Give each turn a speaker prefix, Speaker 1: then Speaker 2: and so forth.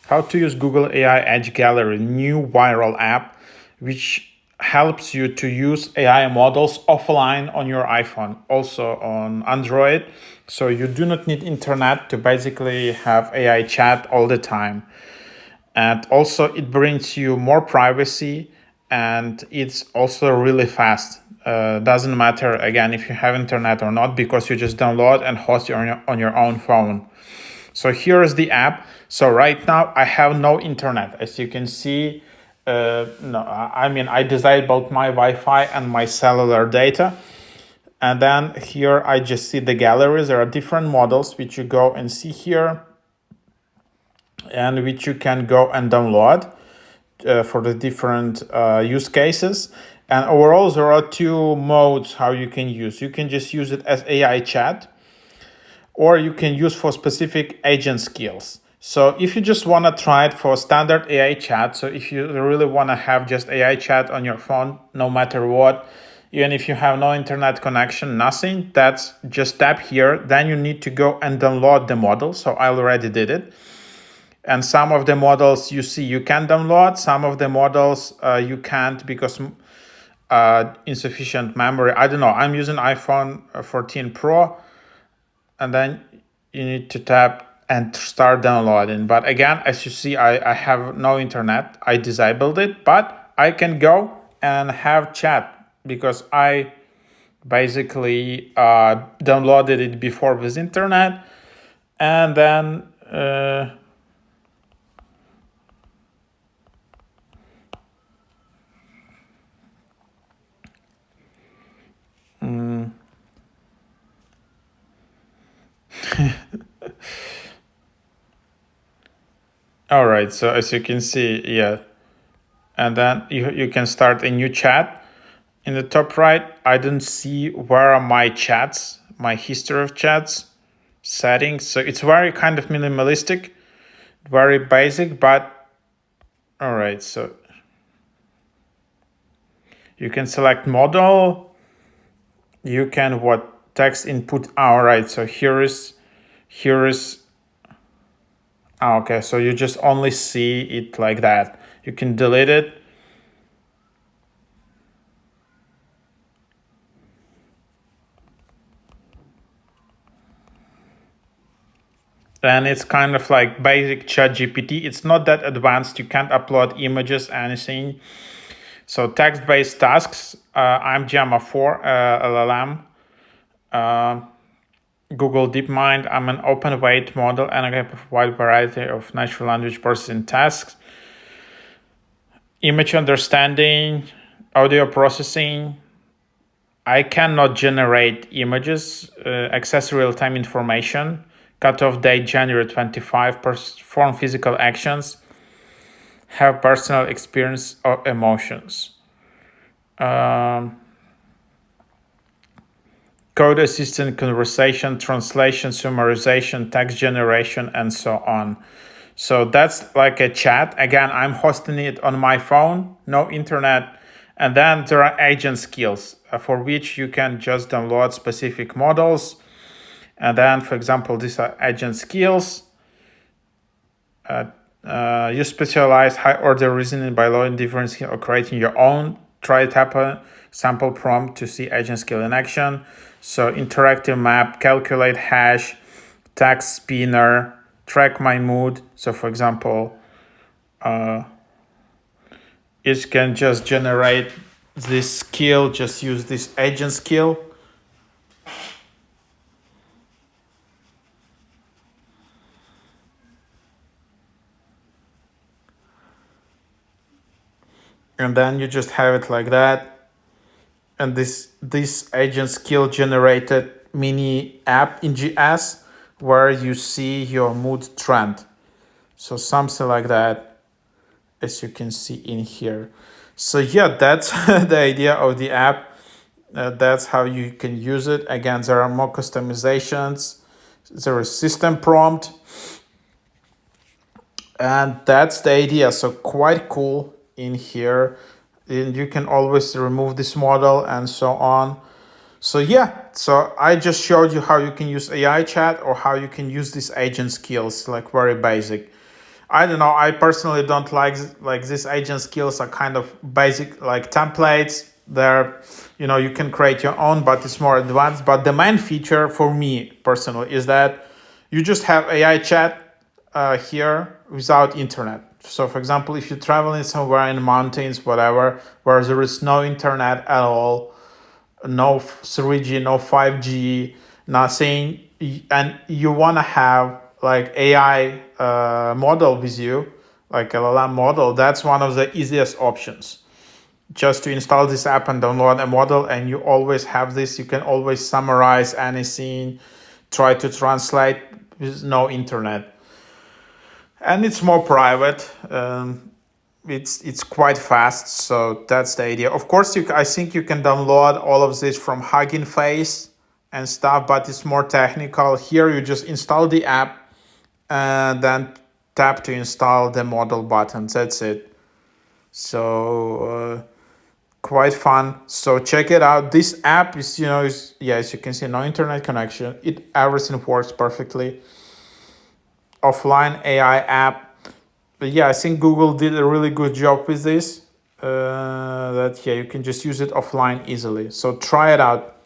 Speaker 1: How to use Google AI Edge Gallery, new viral app, which helps you to use AI models offline on your iPhone, also on Android. So you do not need internet to basically have AI chat all the time. And also it brings you more privacy, and it's also really fast. Doesn't matter again if you have internet or not, because you just download and host it on your own phone. So here is the app. So right now I have no internet, as you can see. No, I mean, I disabled my Wi-Fi and my cellular data. And then here I just see the galleries. There are different models which you go and see here, and which you can go and download for the different use cases. And overall, there are two modes how you can use. You can just use it as AI chat, or you can use for specific agent skills. So if you just want to try it for standard AI chat, so if you really want to have just AI chat on your phone, no matter what, even if you have no internet connection, nothing, that's just tap here. Then you need to go and download the model. So I already did it. And some of the models you see you can download, some of the models you can't because insufficient memory. I don't know. I'm using iPhone 14 Pro, and then you need to tap and start downloading. But again, as you see, I have no internet. I disabled it, but I can go and have chat because I basically downloaded it before with internet. And then all right, so as you can see, yeah. And then you can start a new chat. In the top right, I don't see where are my chats, my history of chats, settings. So it's very kind of minimalistic, very basic, but all right, so you can select model. You can what text input. All right, so here is okay, so you just only see it like that. You can delete it. And it's kind of like basic ChatGPT. It's not that advanced. You can't upload images, anything. So text-based tasks. I'm Gemma 4 LLM. Google DeepMind. I'm an open weight model, and I can provide variety of natural language processing tasks. Image understanding, audio processing. I cannot generate images. Access real-time information. Cutoff date January 25. Perform physical actions. Have personal experience or emotions. Code assistant, conversation, translation, summarization, text generation, and so on. So that's like a chat. Again, I'm hosting it on my phone, no internet. And then there are agent skills for which you can just download specific models. And then, for example, these are agent skills. You specialize high order reasoning by low indifference or creating your own. Try tap a sample prompt to see agent skill in action. So interactive map, calculate hash, text spinner, track my mood. So for example, it can just generate this skill, just use this agent skill. And then you just have it like that. And this agent skill generated mini app in GS where you see your mood trend. So something like that, as you can see in here. So yeah, that's the idea of the app. That's how you can use it. Again, there are more customizations. There is system prompt. And that's the idea. So quite cool in here. And you can always remove this model and so on. So yeah, so I just showed you how you can use AI chat or how you can use these agent skills, like very basic. I don't know. I personally don't like these agent skills are kind of basic like templates. They're, you can create your own, but it's more advanced. But the main feature for me personally is that you just have AI chat here without internet. So, for example, if you're traveling somewhere in the mountains, whatever, where there is no internet at all, no 3G, no 5G, nothing, and you want to have like AI model with you, like LLM model, that's one of the easiest options. Just to install this app and download a model, and you always have this. You can always summarize anything, try to translate with no internet, and it's more private. It's quite fast, so that's the idea. Of course, I think you can download all of this from Hugging Face and stuff, but it's more technical. Here, you just install the app and then tap to install the model button. That's it. So quite fun. So check it out. This app is as you can see, no internet connection. Everything works perfectly. Offline AI app. But yeah, I think Google did a really good job with this. That you can just use it offline easily. So try it out.